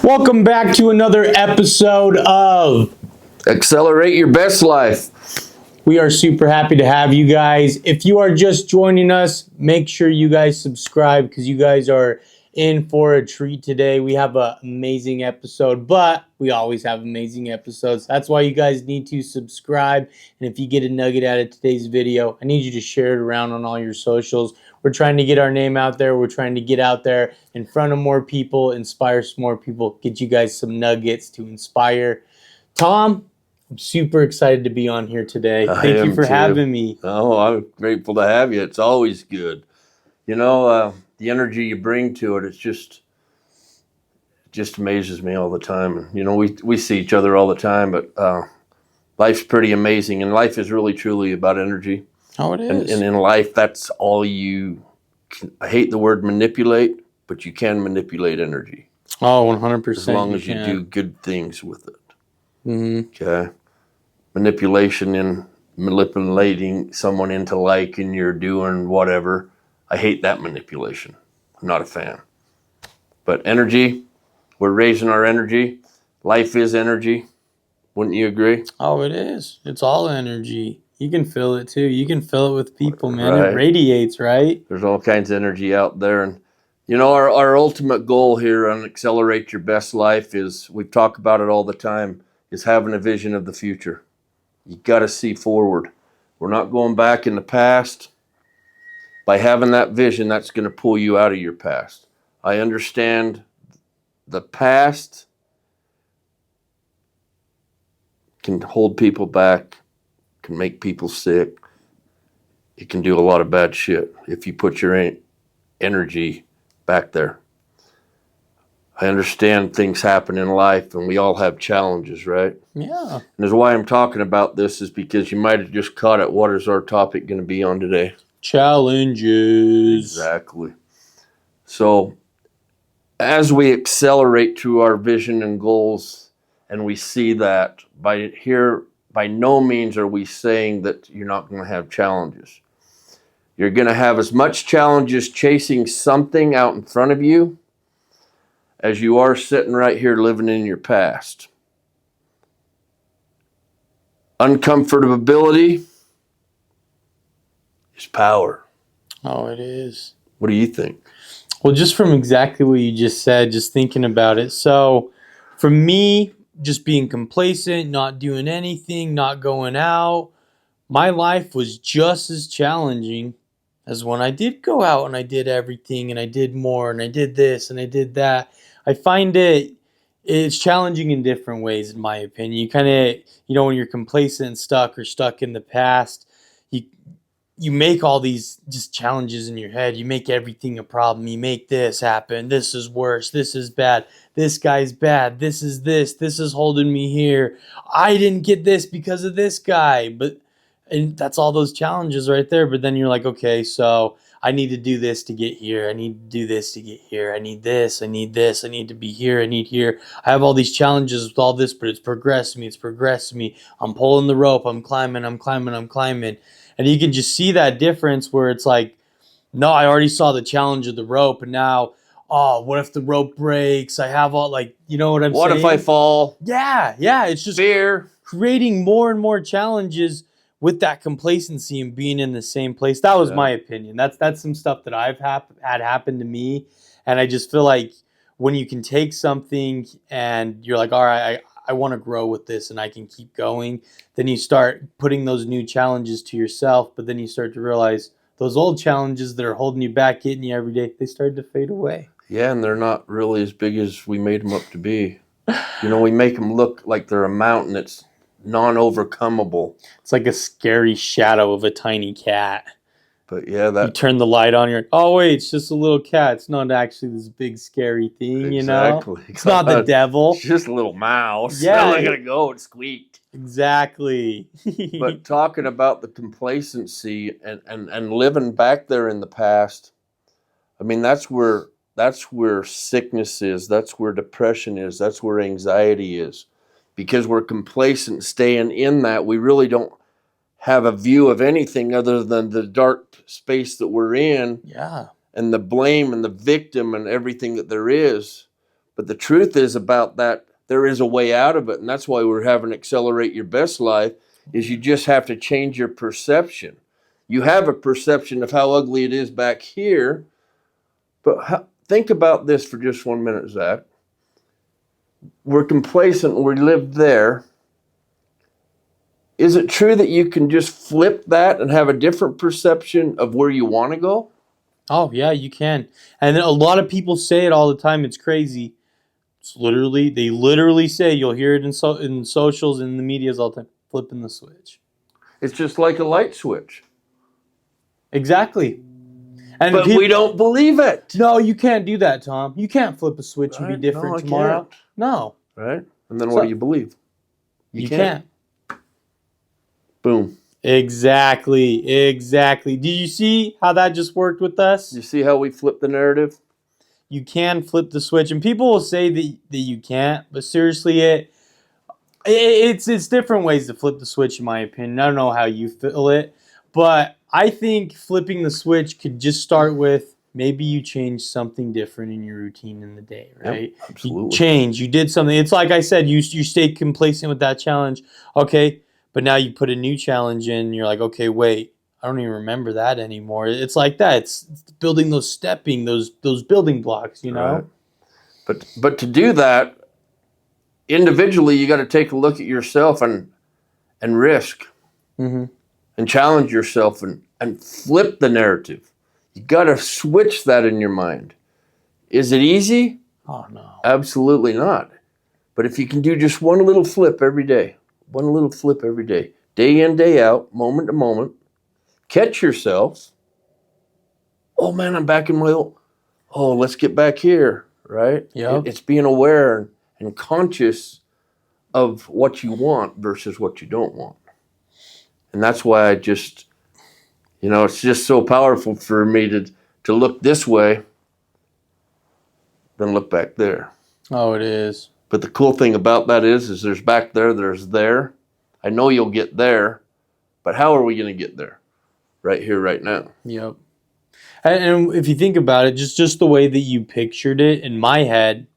Welcome back to another episode of Accelerate Your Best Life. We are super happy to have you guys. If you are just joining us, make sure you guys subscribe because you guys are in for a treat today. We have an amazing episode, but we always have amazing episodes. That's why you guys need to subscribe. And if you get a nugget out of today's video, I need you to share it around on all your socials. We're trying to get our name out there. We're trying to get out there in front of more people, inspire some more people, get you guys some nuggets to inspire. Tom, I'm super excited to be on here today. Thank you for having me. Oh, I'm grateful to have you. It's always good. You know, the energy you bring to it, it just amazes me all the time. You know, we see each other all the time, but life's pretty amazing. And life is really, truly about energy. Oh, it is. And in life, that's all you can. I hate the word manipulate, but you can manipulate energy. Oh, 100%. As long as you do good things with it. Mm-hmm. Okay. Manipulation and manipulating someone into liking you're doing whatever. I hate that manipulation. I'm not a fan. But energy, we're raising our energy. Life is energy. Wouldn't you agree? Oh, it is. It's all energy. You can feel it too. You can feel it with people, man. Right. It radiates, right? There's all kinds of energy out there. And, you know, our ultimate goal here on Accelerate Your Best Life is, we talk about it all the time, is having a vision of the future. You got to see forward. We're not going back in the past. By having that vision, that's going to pull you out of your past. I understand the past can hold people back, can make people sick. It can do a lot of bad shit if you put your energy back there. I understand things happen in life and we all have challenges, right? Yeah. And that's why I'm talking about this, is because you might have just caught it. What is our topic going to be on today? Challenges. Exactly. So as we accelerate to our vision and goals, and we see that, by no means are we saying that you're not going to have challenges. You're going to have as much challenges chasing something out in front of you as you are sitting right here living in your past. Uncomfortability is power. Oh, it is. What do you think? Well, just from exactly what you just said, just thinking about it. So for me, just being complacent, not doing anything, not going out, my life was just as challenging as when I did go out and I did everything and I did more and I did this and I did that. I find it's challenging in different ways, in my opinion. You kind of, when you're complacent and stuck in the past, you make all these just challenges in your head. You make everything a problem. You make this happen. This is worse. This is bad. This guy's bad. This is holding me here. I didn't get this because of this guy. And that's all those challenges right there. But then you're like, okay, so I need to do this to get here. I need to do this to get here. I need this. I need this. I need to be here. I need here. I have all these challenges with all this, but it's progressed me. It's progressed me. I'm pulling the rope. I'm climbing. And you can just see that difference where it's like, no, I already saw the challenge of the rope. And now, oh, what if the rope breaks? I have all, you know what I'm saying? What if I fall? Yeah. It's just fear. Creating more and more challenges with that complacency and being in the same place. That was my opinion. That's some stuff that I've had happen to me. And I just feel like when you can take something and you're like, all right, I want to grow with this and I can keep going, then you start putting those new challenges to yourself, but then you start to realize those old challenges that are holding you back, getting you every day, they start to fade away. Yeah, and they're not really as big as we made them up to be. We make them look like they're a mountain that's non-overcomable. It's like a scary shadow of a tiny cat. But yeah, you turn the light on, you're like, oh wait, it's just a little cat. It's not actually this big scary thing, Exactly. It's not the devil. It's just a little mouse. Yeah. Still gonna go and squeaked. Exactly. But talking about the complacency and living back there in the past, I mean, that's where sickness is. That's where depression is. That's where anxiety is. Because we're complacent, staying in that, we really don't have a view of anything other than the dark space that we're in. Yeah. And the blame and the victim and everything that there is. But the truth is about that, there is a way out of it. And that's why we're having Accelerate Your Best Life, is you just have to change your perception. You have a perception of how ugly it is back here. But think about this for just 1 minute, Zach. We're complacent. We live there. Is it true that you can just flip that and have a different perception of where you want to go? Oh, yeah, you can. And a lot of people say it all the time. It's crazy. They literally say, you'll hear it in socials and the medias all the time, flipping the switch. It's just like a light switch. Exactly. And but we don't believe it. No, you can't do that, Tom. You can't flip a switch and be different tomorrow. Can't. No. Right? And then what do you believe? You can't. Boom. Exactly. Do you see how that just worked with us? You see how we flip the narrative? You can flip the switch, and people will say that you can't, but seriously, it's different ways to flip the switch, in my opinion. I don't know how you feel it, but I think flipping the switch could just start with maybe you change something different in your routine in the day, right? Yep, absolutely. You did something. It's like I said, you stayed complacent with that challenge. Okay, but now you put a new challenge in, and you're like, okay, wait, I don't even remember that anymore. It's like that. It's building those building blocks, you know? Right. But to do that, individually, you got to take a look at yourself and risk. Mm-hmm. And challenge yourself and flip the narrative. You got to switch that in your mind. Is it easy? Oh, no. Absolutely not. But if you can do just one little flip every day, day in, day out, moment to moment, catch yourself. Oh, man, I'm back in my old. Oh, let's get back here, right? Yeah. It's being aware and conscious of what you want versus what you don't want. And that's why I just, it's just so powerful for me to look this way than look back there. Oh, it is. But the cool thing about that is there's back there, there's there. I know you'll get there, but how are we going to get there? Right here, right now. Yep. And if you think about it, just the way that you pictured it in my head,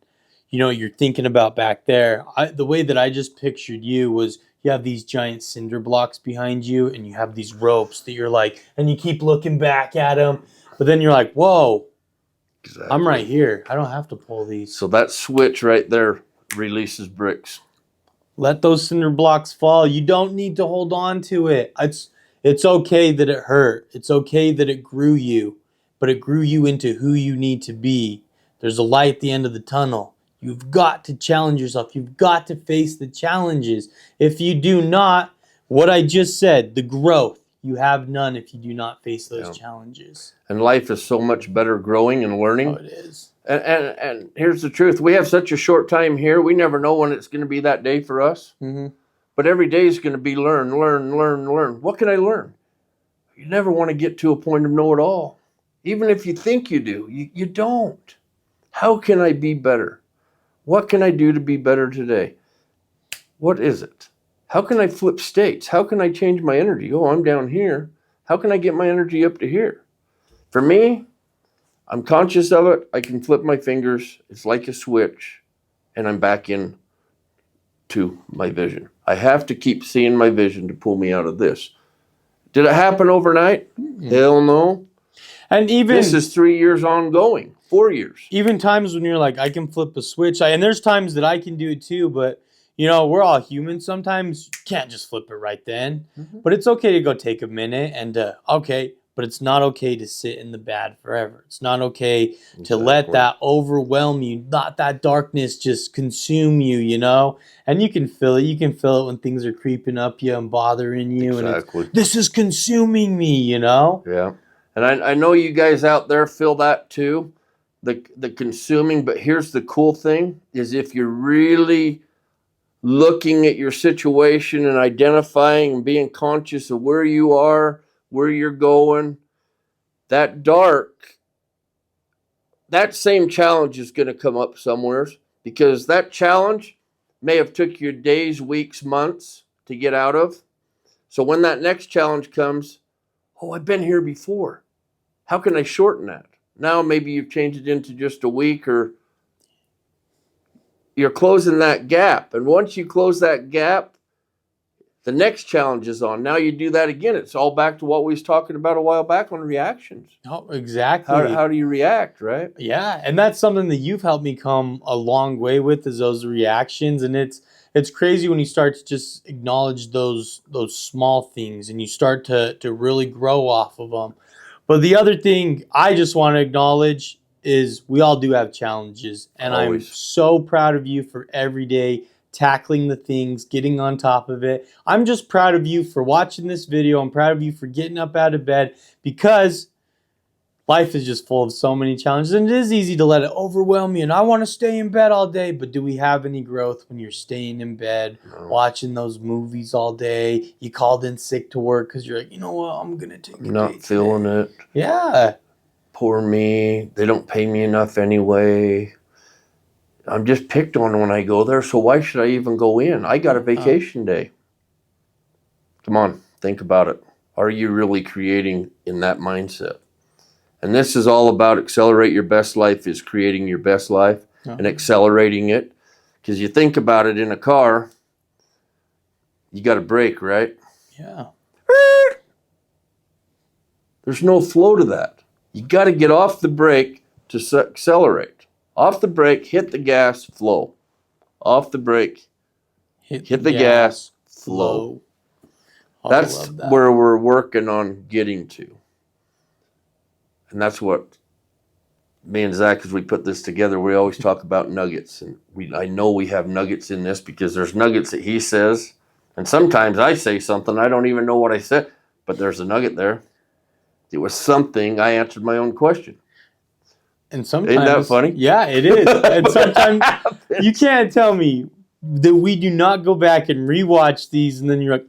you're thinking about back there. The way that I just pictured you was, you have these giant cinder blocks behind you, and you have these ropes that you're like, and you keep looking back at them, but then you're like, whoa, exactly. I'm right here. I don't have to pull these. So that switch right there releases bricks. Let those cinder blocks fall. You don't need to hold on to it. It's okay that it hurt. It's okay that it grew you, but it grew you into who you need to be. There's a light at the end of the tunnel. You've got to challenge yourself. You've got to face the challenges. If you do not, what I just said, the growth, you have none if you do not face those challenges. And life is so much better growing and learning. Oh, it is. And here's the truth. We have such a short time here. We never know when it's going to be that day for us. Mm-hmm. But every day is going to be learn. What can I learn? You never want to get to a point of know-it-all. Even if you think you do, you don't. How can I be better? What can I do to be better today? What is it? How can I flip states? How can I change my energy? Oh, I'm down here. How can I get my energy up to here? For me, I'm conscious of it. I can flip my fingers. It's like a switch, and I'm back in to my vision. I have to keep seeing my vision to pull me out of this. Did it happen overnight? Mm-hmm. Hell no. And even this is 3 years ongoing, 4 years. Even times when you're like, I can flip a switch. And there's times that I can do it too, but we're all human. Sometimes you can't just flip it right then. Mm-hmm. But it's okay to go take a minute and but it's not okay to sit in the bad forever. It's not okay to let that overwhelm you, not that darkness just consume you, And you can feel it. You can feel it when things are creeping up you and bothering you. Exactly. And this is consuming me, Yeah. And I know you guys out there feel that too, the consuming. But here's the cool thing, is if you're really looking at your situation and identifying and being conscious of where you are, where you're going, that same challenge is going to come up somewhere, because that challenge may have took you days, weeks, months to get out of. So when that next challenge comes, oh, I've been here before. How can I shorten that? Now maybe you've changed it into just a week or you're closing that gap. And once you close that gap, the next challenge is on. Now you do that again. It's all back to what we was talking about a while back on reactions. Oh, exactly. How do you react, right? Yeah, and that's something that you've helped me come a long way with is those reactions, and it's crazy when you start to just acknowledge those small things and you start to really grow off of them. But the other thing I just want to acknowledge is we all do have challenges, and I'm Always. so proud of you for every day tackling the things, getting on top of it. I'm just proud of you for watching this video. I'm proud of you for getting up out of bed because life is just full of so many challenges, and it is easy to let it overwhelm you. And I want to stay in bed all day, but do we have any growth when you're staying in bed, No. watching those movies all day? You called in sick to work because you're like, you know what, I'm gonna take a day Not feeling today. it. Yeah, Poor me. They don't pay me enough anyway. I'm just picked on when I go there, so why should I even go in? I got a vacation day. Come on, think about it. Are you really creating in that mindset? And this is all about accelerate your best life is creating your best life and accelerating it. Because you think about it in a car, you got a brake, right? yeah. There's no flow to that. You got to get off the brake to accelerate. Off the brake, hit the gas, flow. Off the brake, hit the gas, flow. Oh, That's I love that. where we're working on getting to. And that's what me and Zack, as we put this together, we always talk about nuggets. And I know we have nuggets in this because there's nuggets that he says. And sometimes I say something, I don't even know what I said, but there's a nugget there. It was something, I answered my own question. And sometimes, ain't that funny? Yeah, it is. And sometimes you can't tell me that we do not go back and rewatch these, and then you're like,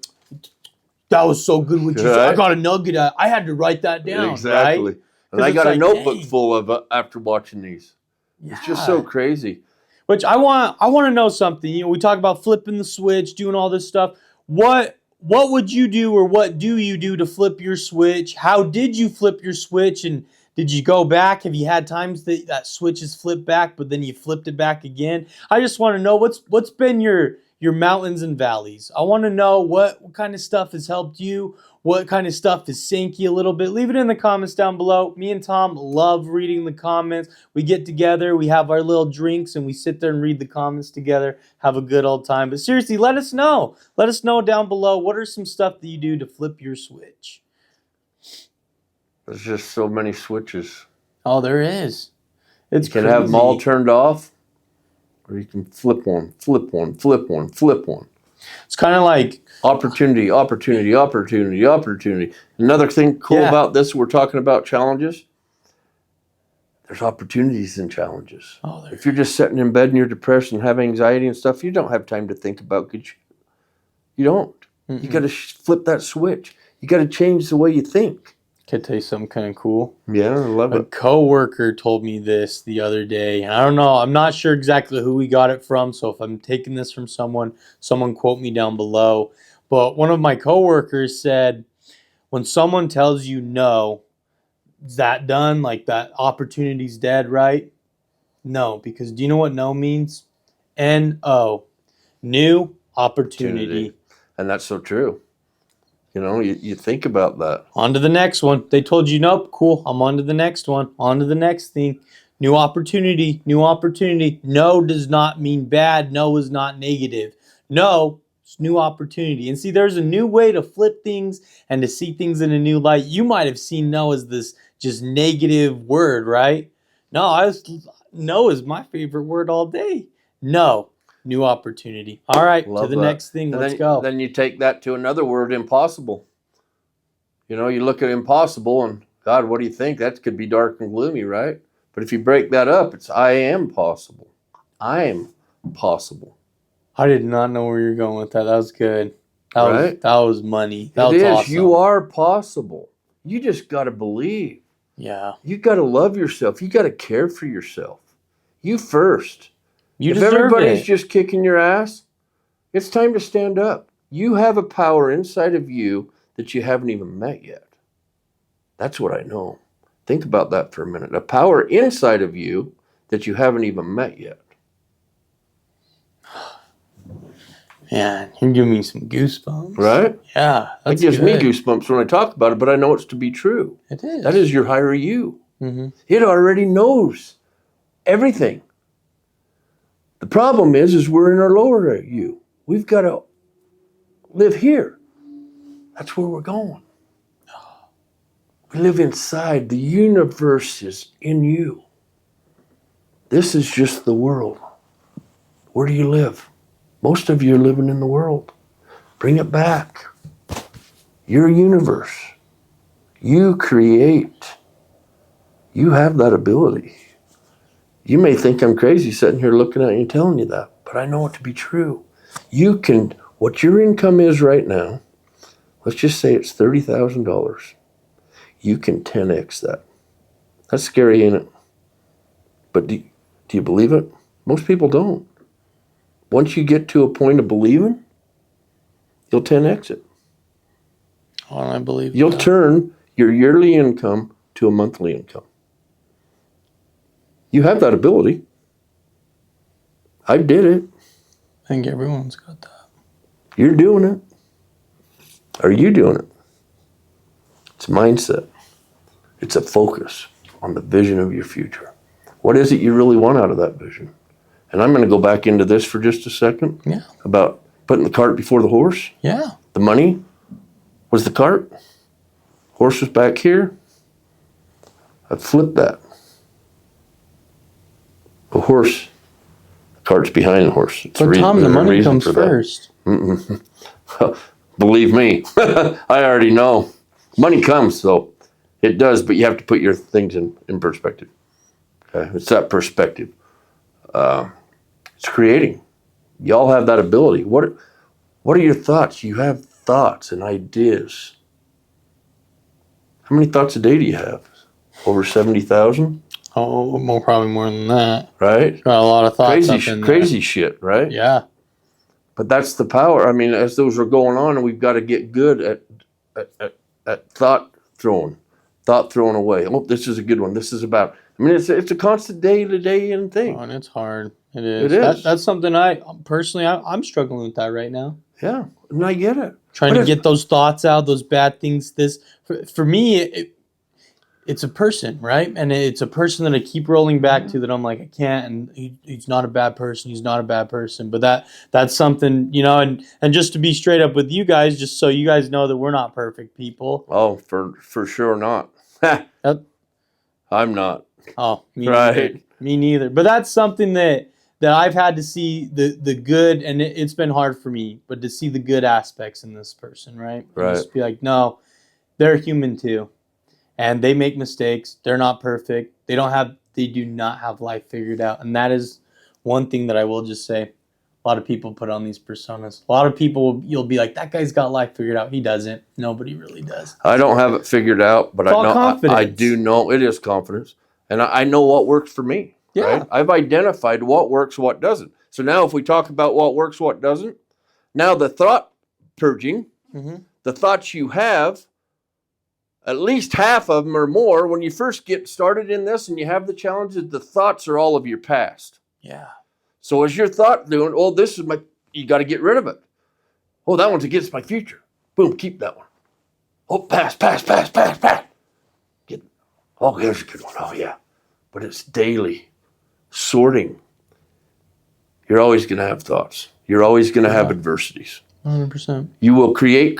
that was so good what you said. I got a nugget. I had to write that down. Exactly. Right? And I got a notebook dang. full of after watching these. Yeah. It's just so crazy. Which I want to know something. You know, we talk about flipping the switch, doing all this stuff. What would you do, or what do you do to flip your switch? How did you flip your switch, and did you go back? Have you had times that switch is flipped back, but then you flipped it back again? I just want to know what's been your mountains and valleys. I want to know what kind of stuff has helped you. What kind of stuff has sank you a little bit? Leave it in the comments down below. Me and Tom love reading the comments. We get together, we have our little drinks, and we sit there and read the comments together, have a good old time. But seriously, let us know. Let us know down below, what are some stuff that you do to flip your switch? There's just so many switches. Oh, there is. It's You can crazy. have them all turned off, or you can flip one, flip one, flip one, flip one. It's kind of like opportunity, opportunity, opportunity, opportunity. Another thing cool about this, we're talking about challenges. There's opportunities and challenges. Oh, if you're just sitting in bed and you're depressed and have anxiety and stuff, you don't have time to think about good shit. You don't. You got to flip that switch. You got to change the way you think. Can I tell you something kind of cool? Yeah, I love it. A coworker told me this the other day, and I don't know. I'm not sure exactly who we got it from. So if I'm taking this from someone quote me down below. But one of my coworkers said, when someone tells you no, is that done? Like that opportunity's dead, right? No, because do you know what no means? N-O, new opportunity. And that's so true. You know, you think about that. On to the next one. They told you nope, cool. I'm on to the next one. On to the next thing. New opportunity, new opportunity. No does not mean bad. No is not negative. No, it's new opportunity. And see, there's a new way to flip things and to see things in a new light. You might have seen no as this just negative word, right? No, no is my favorite word all day. No. New opportunity. All right, Love to the that. next thing. And Let's go. Then you take that to another word, impossible. You know, you look at impossible and, God, what do you think? That could be dark and gloomy, right? But if you break that up, it's I am possible. I am possible. I did not know where you're going with that. That was good. That was money. That was awesome. You are possible. You just got to believe. Yeah. You got to love yourself. You got to care for yourself. You first. If everybody's just kicking your ass, it's time to stand up. You have a power inside of you that you haven't even met yet. That's what I know. Think about that for a minute. A power inside of you that you haven't even met yet. Man, you're giving me some goosebumps. Right? Yeah, It that's gives me good. goosebumps when I talk about it, but I know it's to be true. It is. That is your higher you. Mm-hmm. It already knows everything. The problem is we're in our lower you. We've got to live here. That's where we're going. We live inside. The universe is in you. This is just the world. Where do you live? Most of you are living in the world. Bring it back. Your universe. You create. You have that ability. You may think I'm crazy sitting here looking at you and telling you that, but I know it to be true. You can, what your income is right now, let's just say it's $30,000. You can 10x that. That's scary, ain't it? But do you believe it? Most people don't. Once you get to a point of believing, you'll 10x it. Oh, I believe You'll that. turn your yearly income to a monthly income. You have that ability. I did it. I think everyone's got that. You're doing it. Are you doing it? It's mindset. It's a focus on the vision of your future. What is it you really want out of that vision? And I'm going to go back into this for just a second. Yeah. About putting the cart before the horse. Yeah. The money was the cart. Horse was back here. I flipped that. The horse, the cart's behind the horse. But Tom, the money comes first. Believe me, I already know. Money comes, though. It does, but you have to put your things in perspective. Okay? It's that perspective. It's creating. Y'all have that ability. What are your thoughts? You have thoughts and ideas. How many thoughts a day do you have? Over 70,000? Oh, probably more than that. Right? Got a lot of thoughts up in there. Crazy shit, right? Yeah. But that's the power. I mean, as those are going on, we've got to get good at thought throwing away. Oh, this is a good one. This is about. I mean, it's a constant day-to-day in thing. Oh, and it's hard. It is. It is. That's something I'm struggling with that right now. Yeah, and I get it. Trying to get those thoughts out, those bad things. For me, it's a person, right? And it's a person that I keep rolling back to that I'm like, I can't, and he's not a bad person. He's not a bad person. But that's something, and just to be straight up with you guys, just so you guys know that we're not perfect people. Oh, for sure not. I'm not. Oh, me right. neither. Me neither. But that's something that I've had to see the good, and it's been hard for me, but to see the good aspects in this person, right? Right. And just be like, no, they're human too. And they make mistakes. They're not perfect. They do not have life figured out. And that is one thing that I will just say. A lot of people put on these personas. A lot of people, you'll be like, that guy's got life figured out. He doesn't. Nobody really does. I don't have it figured out, but I do know it is confidence. And I know what works for me. Yeah. Right? I've identified what works, what doesn't. So now if we talk about what works, what doesn't, now the thought purging, the thoughts you have, at least half of them or more, when you first get started in this and you have the challenges, the thoughts are all of your past. Yeah. So as your thought doing, oh, this is you got to get rid of it. Oh, that one's against my future. Boom, keep that one. Oh, pass. Oh, here's a good one. Oh, yeah. But it's daily sorting. You're always going to have thoughts. You're always going to have adversities. 100%. You will create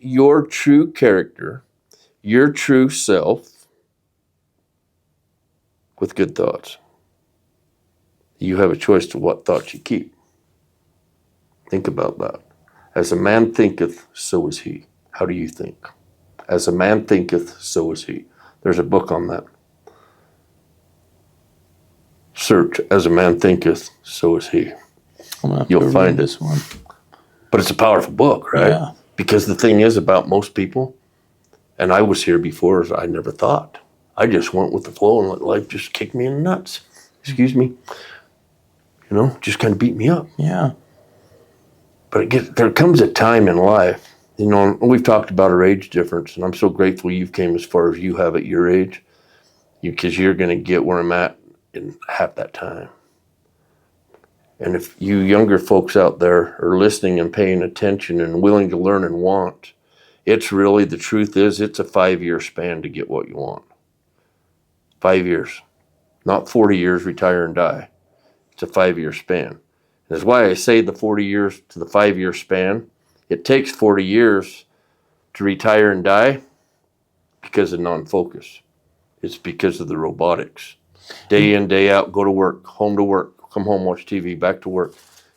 your true character, your true self with good thoughts. You have a choice to what thoughts you keep. Think about that. As a man thinketh, so is he. How do you think? As a man thinketh, so is he. There's a book on that. Search, as a man thinketh, so is he. You'll find this one. But it's a powerful book, right? Yeah. Because the thing is about most people, and I was here before, I never thought. I just went with the flow and let life just kick me in the nuts. Excuse me. Just kind of beat me up. Yeah. But there comes a time in life, and we've talked about our age difference, and I'm so grateful you've came as far as you have at your age, because you're going to get where I'm at in half that time. And if you younger folks out there are listening and paying attention and willing to learn and want, it's really, the truth is, it's a 5-year span to get what you want. 5 years, not 40 years, retire and die. It's a 5-year span. And that's why I say the 40 years to the 5-year span. It takes 40 years to retire and die because of non-focus. It's because of the robotics. Day in, day out, go to work, come home, watch TV, back to work.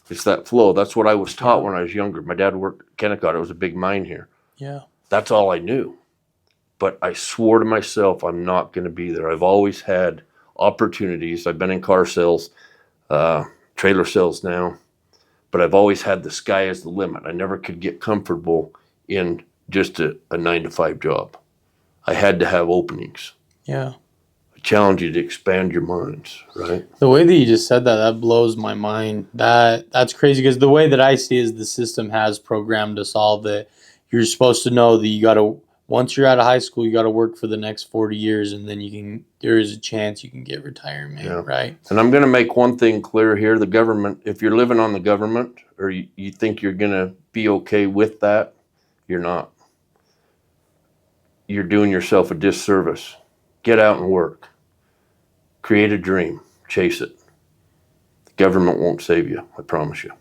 It's that flow. That's what I was taught when I was younger. My dad worked at Kennecott. It was a big mine here. Yeah. That's all I knew. But I swore to myself, I'm not going to be there. I've always had opportunities. I've been in car sales, trailer sales now, but I've always had the sky as the limit. I never could get comfortable in just a 9-to-5 job. I had to have openings. Yeah. I challenge you to expand your minds, right? The way that you just said that, that blows my mind. That's crazy, because the way that I see it is the system has programmed us all that you're supposed to know that you got to, once you're out of high school, you got to work for the next 40 years, and then there is a chance you can get retirement, right? And I'm going to make one thing clear here. The government, if you're living on the government, or you think you're going to be okay with that, you're not. You're doing yourself a disservice. Get out and work. Create a dream. Chase it. The government won't save you, I promise you.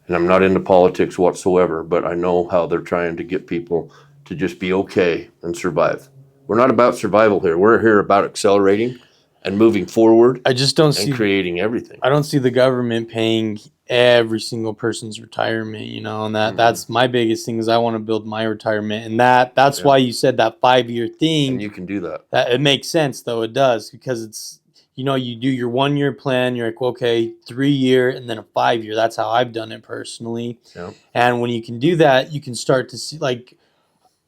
And I'm not into politics whatsoever, but I know how they're trying to get people to just be okay and survive. We're not about survival here. We're here about accelerating and moving forward. I just don't and creating everything. I don't see the government paying every single person's retirement, and that's my biggest thing is I want to build my retirement, and that's why you said that 5-year thing. And you can do that. That it makes sense, though. It does, because it's you do your 1-year plan. You're like, okay, 3-year, and then a 5-year. That's how I've done it personally. Yeah. And when you can do that, you can start to see, like,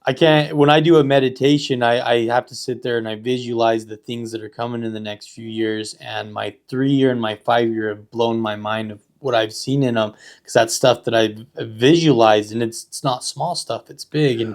when I do a meditation, I have to sit there and I visualize the things that are coming in the next few years. And my 3-year and my 5-year have blown my mind of what I've seen in them, because that's stuff that I've visualized, and it's not small stuff, it's big. And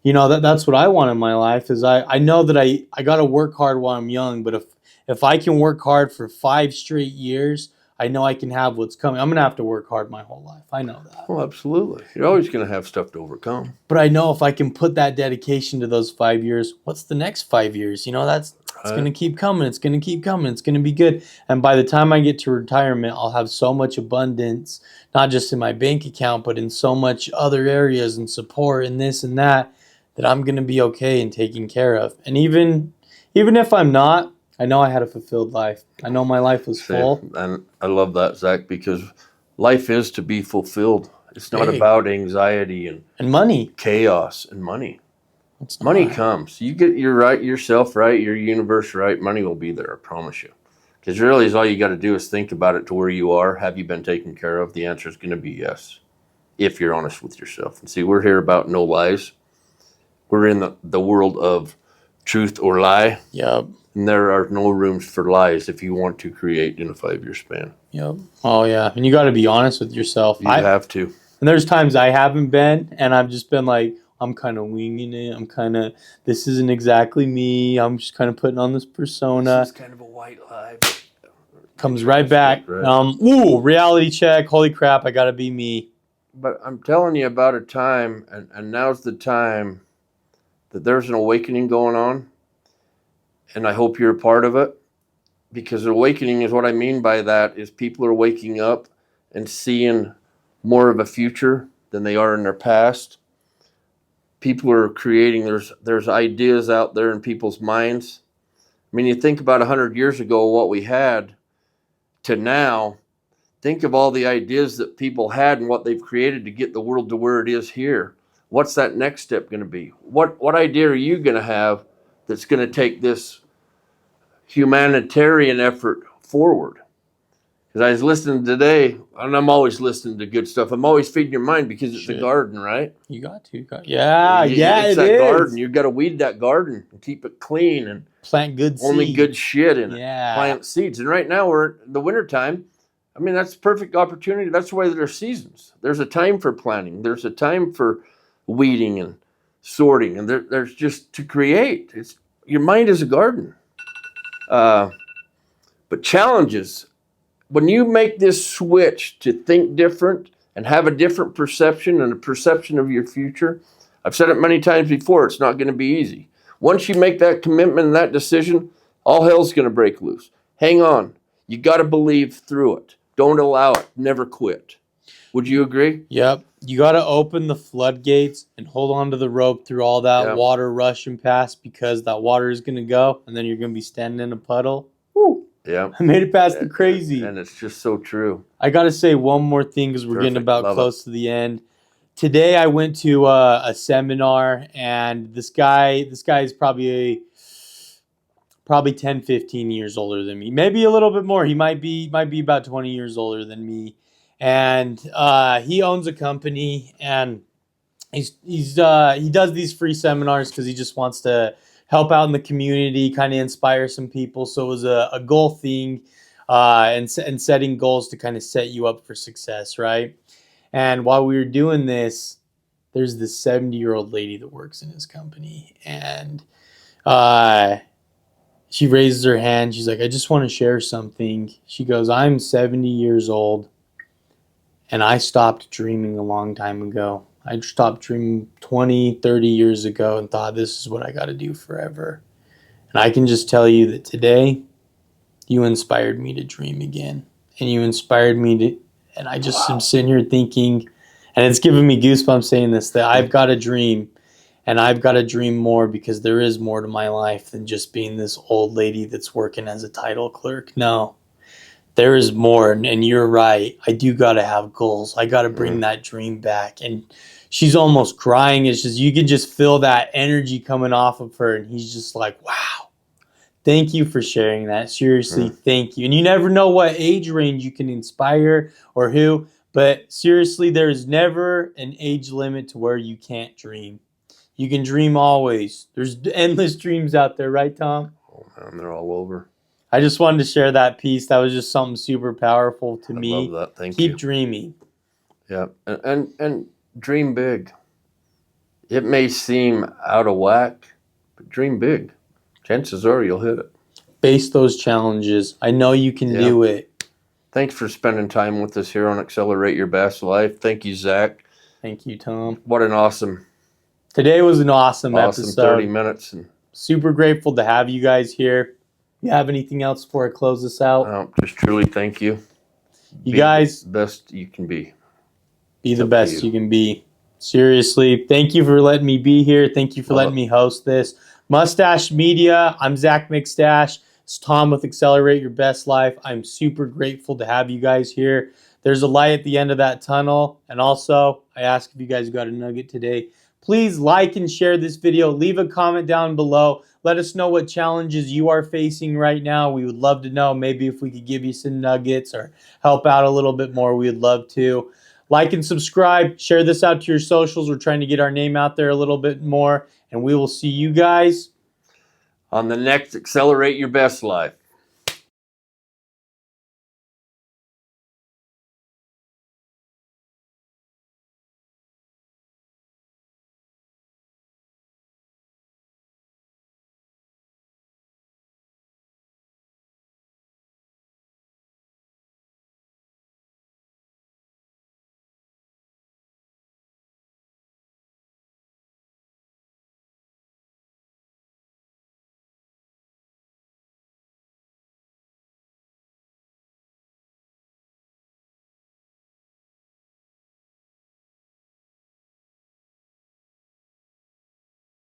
that's what I want in my life. Is I know that I got to work hard while I'm young, but if I can work hard for 5 straight years, I know I can have what's coming. I'm going to have to work hard my whole life. I know that. Well, absolutely. You're always going to have stuff to overcome. But I know if I can put that dedication to those 5 years, what's the next 5 years? It's going to keep coming. It's going to keep coming. It's going to be good. And by the time I get to retirement, I'll have so much abundance, not just in my bank account, but in so much other areas and support and this and that I'm going to be okay and taken care of. And even if I'm not, I know I had a fulfilled life. I know my life was full. And I love that, Zach, because life is to be fulfilled. It's not about anxiety and money, chaos and money. Money comes. You get yourself right, your universe right, money will be there, I promise you. Because really, all you got to do is think about it to where you are. Have you been taken care of? The answer is going to be yes, if you're honest with yourself. And see, we're here about no lies. We're in the world of truth or lie. Yep. And there are no rooms for lies if you want to create in a 5-year span. Yep. Oh, yeah. And you got to be honest with yourself. You have to. And there's times I haven't been, and I've just been like, I'm kind of winging it. This isn't exactly me. I'm just kind of putting on this persona. This is kind of a white lie. Comes right back. Right. Reality check. Holy crap, I got to be me. But I'm telling you about a time, and now's the time that there's an awakening going on. And I hope you're a part of it, because awakening is what I mean by that is people are waking up and seeing more of a future than they are in their past. People are creating, there's ideas out there in people's minds. I mean, you think about 100 years ago, what we had to now, think of all the ideas that people had and what they've created to get the world to where it is here. What's that next step going to be? What idea are you going to have that's going to take this humanitarian effort forward? Because I was listening today, and I'm always listening to good stuff. I'm always feeding your mind because it's a garden, right? You got to. Yeah, it's that garden. You've got to weed that garden and keep it clean and plant good seeds. Only good shit in it. Yeah. Plant seeds. And right now we're in the wintertime. I mean, that's the perfect opportunity. That's why there are seasons. There's a time for planting. There's a time for weeding and sorting. And there's just to create. Your mind is a garden. But challenges, when you make this switch to think different and have a different perception and a perception of your future, I've said it many times before, it's not going to be easy. Once you make that commitment and that decision, all hell's going to break loose. Hang on. You got to believe through it. Don't allow it. Never quit. Would you agree? Yep. You got to open the floodgates and hold on to the rope through all that Yep. water rushing past, because that water is going to go and then you're going to be standing in a puddle. Woo. Yeah. I made it past the crazy. And it's just so true. I got to say one more thing because we're getting about Love close to the end. Today I went to a seminar, and this guy is probably 10, 15 years older than me. Maybe a little bit more. He might be about 20 years older than me. And he owns a company, and he does these free seminars because he just wants to help out in the community, kind of inspire some people. So it was a goal thing, and setting goals to kind of set you up for success, right? And while we were doing this, there's this 70-year-old lady that works in his company, and she raises her hand. She's like, I just want to share something. She goes, I'm 70 years old, and I stopped dreaming a long time ago. I stopped dreaming 20, 30 years ago and thought, this is what I got to do forever. And I can just tell you that today, you inspired me to dream again. And you inspired me to, and I just am sitting here thinking, and it's giving me goosebumps saying this, that I've got a dream, and I've got to dream more, because there is more to my life than just being this old lady that's working as a title clerk. No, there is more, and you're right. I do got to have goals. I got to bring that dream back. And she's almost crying. It's just, you can just feel that energy coming off of her, and he's just like, wow. Thank you for sharing that. Seriously, thank you. And you never know what age range you can inspire or who, but seriously, there is never an age limit to where you can't dream. You can dream always. There's endless dreams out there, right, Tom? Oh, man, they're all over. I just wanted to share that piece. That was just something super powerful to me. I love that. Thank you. Keep dreaming. Yeah, and dream big. It may seem out of whack, but dream big. Chances are you'll hit it. Face those challenges. I know you can do it. Thanks for spending time with us here on Accelerate Your Best Life. Thank you, Zach. Thank you, Tom. What an awesome Today was an awesome episode. 30 minutes. And super grateful to have you guys here. You have anything else before I close this out? Just truly thank you. You guys, the best you can be. Be the best you can be. Seriously, thank you for letting me be here. Thank you for letting me host this. Mustache Media, I'm Zack McStash. It's Tom with Accelerate Your Best Life. I'm super grateful to have you guys here. There's a light at the end of that tunnel. And also, I ask if you guys got a nugget today. Please like and share this video. Leave a comment down below. Let us know what challenges you are facing right now. We would love to know. Maybe if we could give you some nuggets or help out a little bit more, we would love to. Like and subscribe. Share this out to your socials. We're trying to get our name out there a little bit more. And we will see you guys on the next Accelerate Your Best Life.